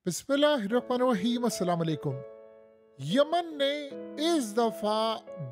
बिस्मिल्लाहिर्रहमानिर्रहीम, अस्सलाम वालेकुम। यमन ने इस दफा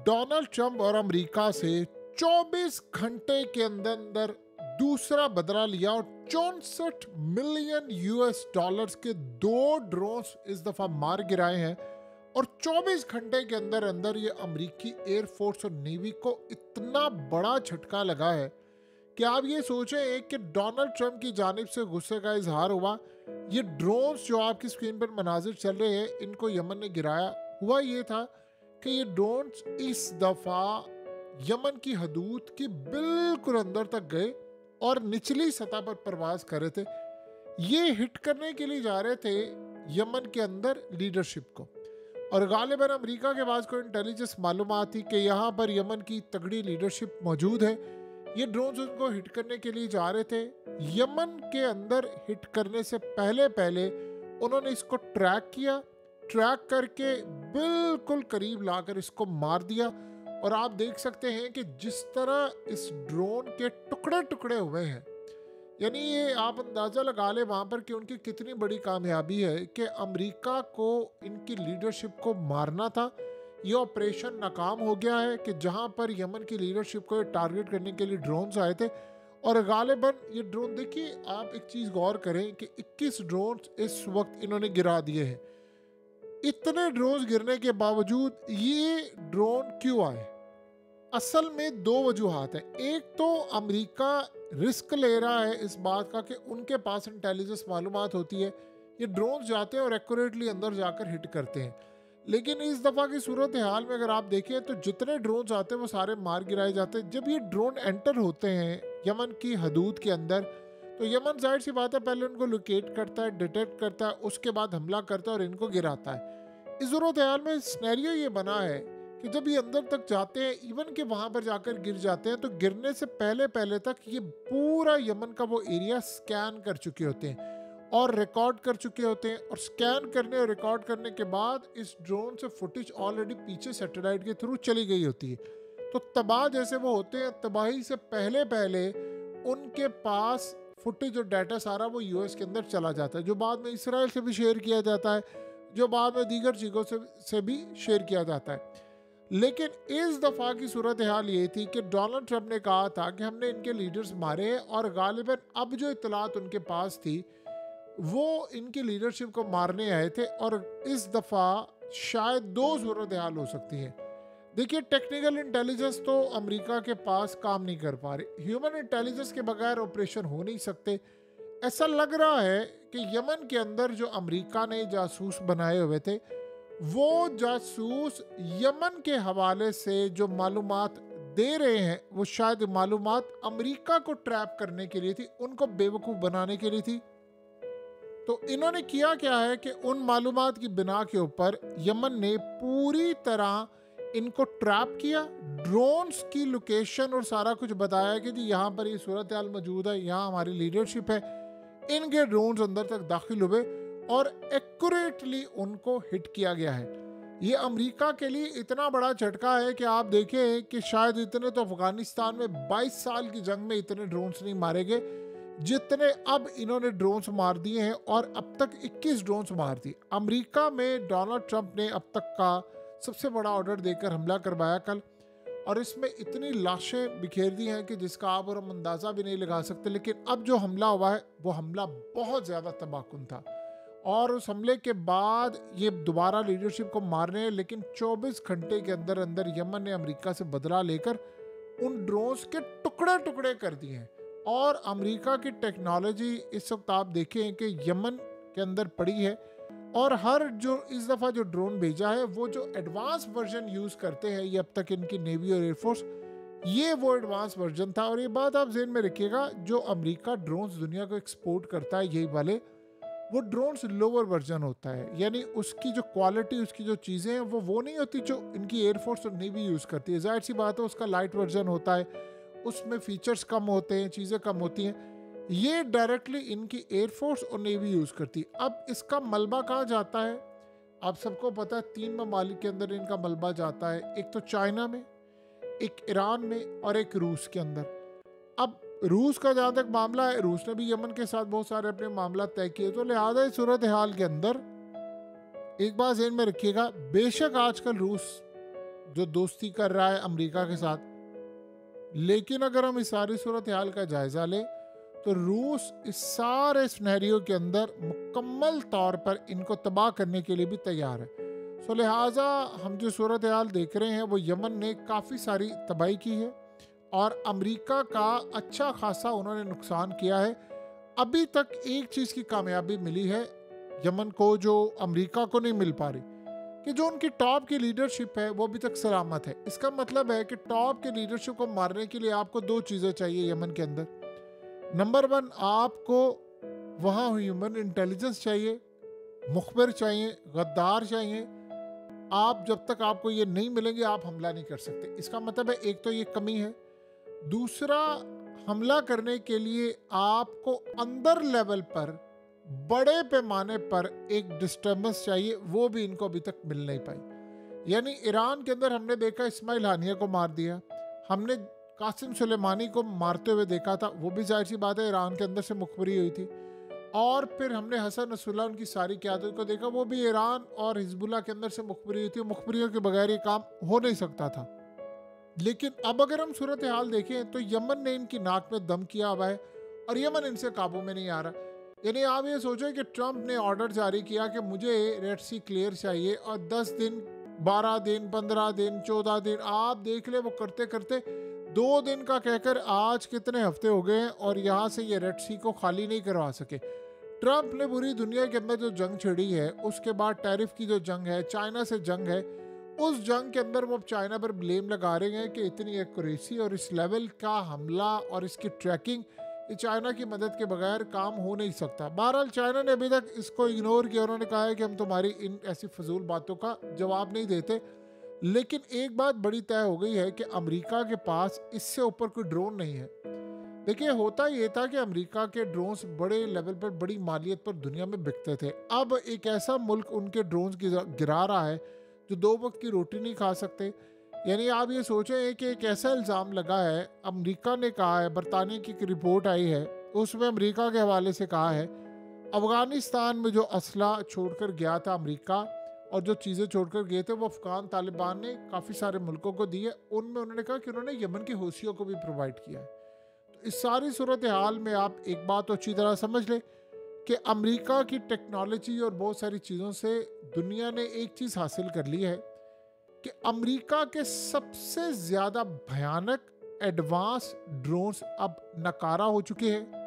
डोनाल्ड ट्रंप और अमेरिका से 24 घंटे के अंदर अंदर दूसरा बदला लिया और 64 मिलियन यूएस डॉलर्स के दो ड्रोन्स इस दफा मार गिराए हैं। और 24 घंटे के अंदर अंदर ये अमेरिकी एयरफोर्स और नेवी को इतना बड़ा झटका लगा है कि आप ये सोचें कि डोनाल्ड ट्रंप की जानिब से गुस्से का इजहार हुआ। ये ड्रोन्स जो आपकी स्क्रीन पर मनाजिर चल रहे हैं, इनको यमन ने गिराया। हुआ ये था कि ये ड्रोन्स इस दफा यमन की हदूद की बिल्कुल अंदर तक गए और निचली सतह पर परवाज कर रहे थे। ये हिट करने के लिए जा रहे थे यमन के अंदर लीडरशिप को, और गालिबन अमेरिका के पास कोई इंटेलिजेंस मालूमात थी कि यहाँ पर यमन की तगड़ी लीडरशिप मौजूद है। ये ड्रोन्स उनको हिट करने के लिए जा रहे थे। यमन के अंदर हिट करने से पहले पहले उन्होंने इसको ट्रैक किया, ट्रैक करके बिल्कुल करीब लाकर इसको मार दिया। और आप देख सकते हैं कि जिस तरह इस ड्रोन के टुकड़े टुकड़े हुए हैं, यानी ये आप अंदाज़ा लगा ले वहाँ पर कि उनकी कितनी बड़ी कामयाबी है कि अमेरिका को इनकी लीडरशिप को मारना था। ये ऑपरेशन नाकाम हो गया है कि जहाँ पर यमन की लीडरशिप को टारगेट करने के लिए ड्रोन्स आए थे। और गालिबन ये ड्रोन देखिए, आप एक चीज़ गौर करें कि 21 ड्रोन्स इस वक्त इन्होंने गिरा दिए हैं। इतने ड्रोन्स गिरने के बावजूद ये ड्रोन क्यों आए? असल में दो वजूहात हैं। एक तो अमेरिका रिस्क ले रहा है इस बात का कि उनके पास इंटेलिजेंस मालूमात होती है, ये ड्रोन जाते हैं और एक्यूरेटली अंदर जाकर हिट करते हैं। लेकिन इस दफ़ा की सूरत हाल में अगर आप देखें तो जितने ड्रोन आते हैं वो सारे मार गिराए जाते हैं। जब ये ड्रोन एंटर होते हैं यमन की हदूद के अंदर, तो यमन जाहिर सी बात है पहले उनको लोकेट करता है, डिटेक्ट करता है, उसके बाद हमला करता है और इनको गिराता है। इस सूरत हाल में सिनेरियो ये बना है कि जब ये अंदर तक जाते हैं, इवन के वहाँ पर जाकर गिर जाते हैं, तो गिरने से पहले पहले तक ये पूरा यमन का वो एरिया स्कैन कर चुके होते हैं और रिकॉर्ड कर चुके होते हैं। और स्कैन करने और रिकॉर्ड करने के बाद इस ड्रोन से फुटेज ऑलरेडी पीछे सैटेलाइट के थ्रू चली गई होती है। तो तबाह जैसे वो होते हैं, तबाही से पहले पहले उनके पास फुटेज और डाटा सारा वो यूएस के अंदर चला जाता है, जो बाद में इसराइल से भी शेयर किया जाता है, जो बाद में दीगर चीज़ों से भी शेयर किया जाता है। लेकिन इस दफ़ा की सूरत हाल ये थी कि डोनाल्ड ट्रंप ने कहा था कि हमने इनके लीडर्स मारे हैं, और गालिबन अब जो इतलात उनके पास थी वो इनकी लीडरशिप को मारने आए थे। और इस दफ़ा शायद दो सूरत हाल हो सकती हैं। देखिए, टेक्निकल इंटेलिजेंस तो अमेरिका के पास काम नहीं कर पा रही, ह्यूमन इंटेलिजेंस के बगैर ऑपरेशन हो नहीं सकते। ऐसा लग रहा है कि यमन के अंदर जो अमेरिका ने जासूस बनाए हुए थे, वो जासूस यमन के हवाले से जो मालूमात दे रहे हैं वो शायद मालूमात अमेरिका को ट्रैप करने के लिए थी, उनको बेवकूफ़ बनाने के लिए थी। तो इन्होंने किया क्या है कि उन मालूमात की बिना के ऊपर यमन ने पूरी तरह इनको ट्रैप किया, ड्रोन्स की लोकेशन और सारा कुछ बताया कि जी यहाँ पर ये सूरत हाल मौजूद है, यहाँ हमारी लीडरशिप है। इनके ड्रोन्स अंदर तक दाखिल हुए और एक्यूरेटली उनको हिट किया गया है। ये अमेरिका के लिए इतना बड़ा झटका है कि आप देखें कि शायद इतने तो अफगानिस्तान में 22 साल की जंग में इतने ड्रोन्स नहीं मारे गए जितने अब इन्होंने ड्रोन्स मार दिए हैं। और अब तक 21 ड्रोन्स मार दिए। अमेरिका में डोनाल्ड ट्रंप ने अब तक का सबसे बड़ा ऑर्डर देकर हमला करवाया कल, और इसमें इतनी लाशें बिखेर दी हैं कि जिसका आप और हम अंदाज़ा भी नहीं लगा सकते। लेकिन अब जो हमला हुआ है वो हमला बहुत ज़्यादा तबाहकुन था, और उस हमले के बाद ये दोबारा लीडरशिप को मारने हैं। लेकिन 24 घंटे के अंदर अंदर यमन ने अमेरिका से बदला लेकर उन ड्रोन्स के टुकड़े टुकड़े कर दिए हैं। और अमेरिका की टेक्नोलॉजी इस वक्त आप देखें कि यमन के अंदर पड़ी है, और हर जो इस दफ़ा जो ड्रोन भेजा है वो जो एडवांस वर्जन यूज़ करते हैं ये अब तक इनकी नेवी और एयरफोर्स, ये वो एडवांस वर्जन था। और ये बात आप ज़हन में रखिएगा, जो अमेरिका ड्रोन्स दुनिया को एक्सपोर्ट करता है यही वाले, वो ड्रोन्स लोअर वर्जन होता है, यानी उसकी जो क्वालिटी, उसकी जो चीज़ें हैं वो नहीं होती जो इनकी एयरफोर्स और नेवी यूज़ करती है। जाहिर सी बात है उसका लाइट वर्जन होता है, उसमें फीचर्स कम होते हैं, चीज़ें कम होती हैं। ये डायरेक्टली इनकी एयरफोर्स और नेवी यूज़ करती है। अब इसका मलबा कहाँ जाता है? आप सबको पता है 3 ममालिक के अंदर इनका मलबा जाता है, एक तो चाइना में, एक ईरान में और एक रूस के अंदर। अब रूस का जहाँ तक मामला है, रूस ने भी यमन के साथ बहुत सारे अपने मामला तय किए, तो लिहाजा इस सूरत हाल के अंदर एक बात ध्यान में रखिएगा, बेशक आजकल रूस जो दोस्ती कर रहा है अमेरिका के साथ, लेकिन अगर हम इस सारी सूरत हाल का जायजा लें तो रूस इस सारे सिनेरियो के अंदर मुकम्मल तौर पर इनको तबाह करने के लिए भी तैयार है। सो लिहाजा हम जो सूरत हाल देख रहे हैं वो यमन ने काफ़ी सारी तबाही की है और अमेरिका का अच्छा खासा उन्होंने नुकसान किया है। अभी तक एक चीज़ की कामयाबी मिली है यमन को जो अमेरिका को नहीं मिल पा रही, कि जो उनकी टॉप की लीडरशिप है वो अभी तक सलामत है। इसका मतलब है कि टॉप के लीडरशिप को मारने के लिए आपको दो चीज़ें चाहिए यमन के अंदर। नंबर 1, आपको वहाँ ह्यूमन इंटेलिजेंस चाहिए, मुखबिर चाहिए, गद्दार चाहिए। आप जब तक आपको ये नहीं मिलेंगे आप हमला नहीं कर सकते। इसका मतलब है एक तो ये कमी है। दूसरा, हमला करने के लिए आपको अंदर लेवल पर बड़े पैमाने पर एक डिस्टर्बेंस चाहिए, वो भी इनको अभी तक मिल नहीं पाई। यानी ईरान के अंदर हमने देखा इस्माइल हानिया को मार दिया, हमने कासिम सुलेमानी को मारते हुए देखा था, वो भी जाहिर सी बात है ईरान के अंदर से मुखबरी हुई थी। और फिर हमने हसन नसरुल्लाह उनकी सारी क़यादत को देखा, वो भी ईरान और हिजबुल्लाह के अंदर से मुखबरी हुई थी। मुखबरियों के बगैर ये काम हो नहीं सकता था। लेकिन अब अगर हम सूरत हाल देखें तो यमन ने इनकी नाक में दम किया हुआ है और यमन इनसे काबू में नहीं आ रहा। यानी आप ये सोचो कि ट्रंप ने ऑर्डर जारी किया कि मुझे रेड सी क्लियर चाहिए और 10 दिन, 12 दिन, 15 दिन, 14 दिन, आप देख ले वो करते करते 2 दिन का कहकर आज कितने हफ्ते हो गए हैं और यहाँ से ये रेड सी को खाली नहीं करवा सके। ट्रंप ने पूरी दुनिया के अंदर जो जंग छिड़ी है, उसके बाद टैरिफ की जो जंग है, चाइना से जंग है, उस जंग के अंदर वो चाइना पर ब्लेम लगा रहे हैं कि इतनी एक्यूरेसी और इस लेवल का हमला और इसकी ट्रैकिंग ये चाइना की मदद के बगैर काम हो नहीं सकता। बहरहाल चाइना ने अभी तक इसको इग्नोर किया, उन्होंने कहा है कि हम तुम्हारी इन ऐसी फजूल बातों का जवाब नहीं देते। लेकिन एक बात बड़ी तय हो गई है कि अमेरिका के पास इससे ऊपर कोई ड्रोन नहीं है। देखिए, होता ये था कि अमेरिका के ड्रोन्स बड़े लेवल पर, बड़ी मालियत पर दुनिया में बिकते थे। अब एक ऐसा मुल्क उनके ड्रोन्स गिरा रहा है जो 2 वक्त की रोटी नहीं खा सकते। यानी आप ये सोचें कि एक ऐसा इल्ज़ाम लगा है, अमेरिका ने कहा है, बरतानिया की एक रिपोर्ट आई है उसमें अमेरिका के हवाले से कहा है, अफ़गानिस्तान में जो असला छोड़कर गया था अमेरिका और जो चीज़ें छोड़कर गए थे वो अफ़गान तालिबान ने काफ़ी सारे मुल्कों को दी है। उनमें उन्होंने कहा कि उन्होंने यमन के हौसियों को भी प्रोवाइड किया है। तो इस सारी सूरत हाल में आप एक बात तो अच्छी तरह समझ लें कि अमेरिका की टेक्नोलॉजी और बहुत सारी चीज़ों से दुनिया ने एक चीज़ हासिल कर ली है कि अमेरिका के सबसे ज़्यादा भयानक एडवांस ड्रोन्स अब नकारा हो चुके हैं।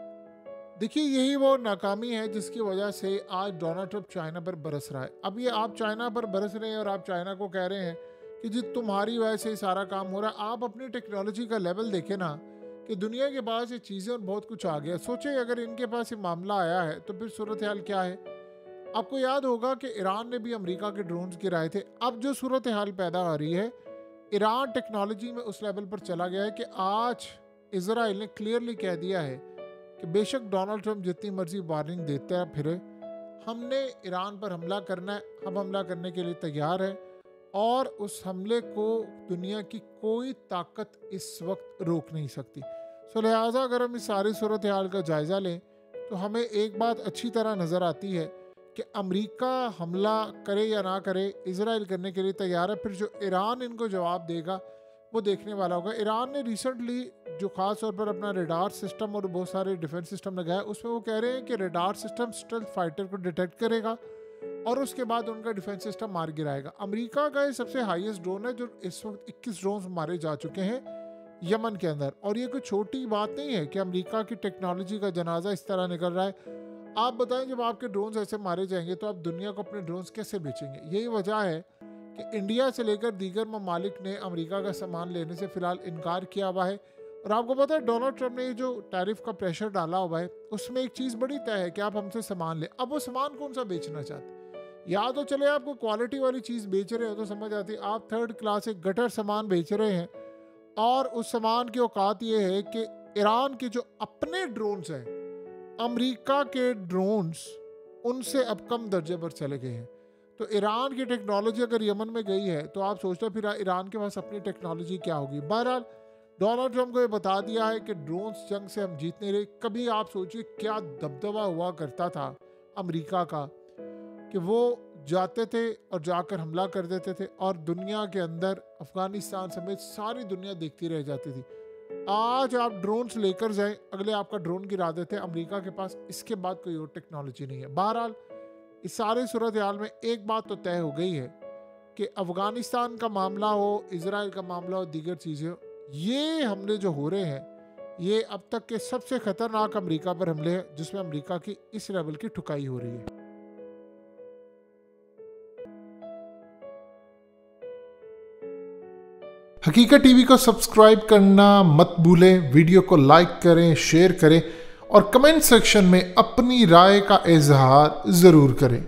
देखिए, यही वो नाकामी है जिसकी वजह से आज डोनाल्ड ट्रंप चाइना पर बरस रहा है। अब ये आप चाइना पर बरस रहे हैं और आप चाइना को कह रहे हैं कि जी तुम्हारी वजह से सारा काम हो रहा है। आप अपनी टेक्नोलॉजी का लेवल देखें ना, कि दुनिया के पास ये चीज़ें और बहुत कुछ आ गया। सोचे अगर इनके पास ये मामला आया है तो फिर सूरत हाल क्या है। आपको याद होगा कि ईरान ने भी अमेरिका के ड्रोन्स गिराए थे। अब जो सूरत हाल पैदा हो रही है, ईरान टेक्नोलॉजी में उस लेवल पर चला गया है कि आज इजराइल ने क्लियरली कह दिया है कि बेशक डोनाल्ड ट्रंप जितनी मर्जी वार्निंग देता है फिर हमने ईरान पर हमला करना है, हम हमला करने के लिए तैयार हैं और उस हमले को दुनिया की कोई ताकत इस वक्त रोक नहीं सकती। सो लिहाजा अगर हम इस सारी सूरत हाल का जायज़ा लें तो हमें एक बात अच्छी तरह नज़र आती है कि अमेरिका हमला करे या ना करे, इजराइल करने के लिए तैयार है। फिर जो ईरान इनको जवाब देगा वो देखने वाला होगा। ईरान ने रिसेंटली जो ख़ास तौर पर अपना रेडार सिस्टम और बहुत सारे डिफेंस सिस्टम लगाया, उसमें वो कह रहे हैं कि रेडार सिस्टम स्टेल्थ फाइटर को डिटेक्ट करेगा और उसके बाद उनका डिफेंस सिस्टम मार गिराएगा। अमेरिका का ये सबसे हाईएस्ट ड्रोन है जो इस वक्त 21 ड्रोन मारे जा चुके हैं यमन के अंदर। और ये कोई छोटी बात नहीं है कि अमेरिका की टेक्नोलॉजी का जनाजा इस तरह निकल रहा है। आप बताएं, जब आपके ड्रोन्स ऐसे मारे जाएंगे तो आप दुनिया को अपने ड्रोन्स कैसे बेचेंगे। यही वजह है कि इंडिया से लेकर दीगर ममालिक ने अमेरिका का सामान लेने से फ़िलहाल इनकार किया हुआ है। और आपको पता है डोनाल्ड ट्रंप ने जो टैरिफ का प्रेशर डाला हुआ है उसमें एक चीज़ बड़ी तय है कि आप हमसे सामान लें। अब वो सामान कौन सा बेचना चाहते, या तो चले आपको क्वालिटी वाली चीज़ बेच रहे हो तो समझ आती है, आप 3rd क्लास एक गटर सामान बेच रहे हैं और उस सामान की औकात ये है कि ईरान के जो अपने ड्रोन्स हैं, अमेरिका के ड्रोन्स उनसे अब कम दर्जे पर चले गए हैं। तो ईरान की टेक्नोलॉजी अगर यमन में गई है तो आप सोचते फिर ईरान के पास अपनी टेक्नोलॉजी क्या होगी। बहरहाल डोनाल्ड ट्रंप को ये बता दिया है कि ड्रोन्स जंग से हम जीत नहीं रहे। कभी आप सोचिए क्या दबदबा हुआ करता था अमेरिका का कि वो जाते थे और जाकर हमला कर देते थे और दुनिया के अंदर अफगानिस्तान समेत सारी दुनिया देखती रह जाती थी। आज आप ड्रोन्स लेकर जाएं, अगले आपका ड्रोन गिरा देते हैं। अमेरिका के पास इसके बाद कोई और टेक्नोलॉजी नहीं है। बहरहाल इस सारे सूरत हाल में एक बात तो तय हो गई है कि अफगानिस्तान का मामला हो, इजराइल का मामला हो, दीगर चीज़ें हो, ये हमले जो हो रहे हैं ये अब तक के सबसे खतरनाक अमेरिका पर हमले हैं, जिसमें अमेरिका की इस लेवल की ठुकाई हो रही है। हकीकत टीवी को सब्सक्राइब करना मत भूलें, वीडियो को लाइक करें, शेयर करें और कमेंट सेक्शन में अपनी राय का इजहार ज़रूर करें।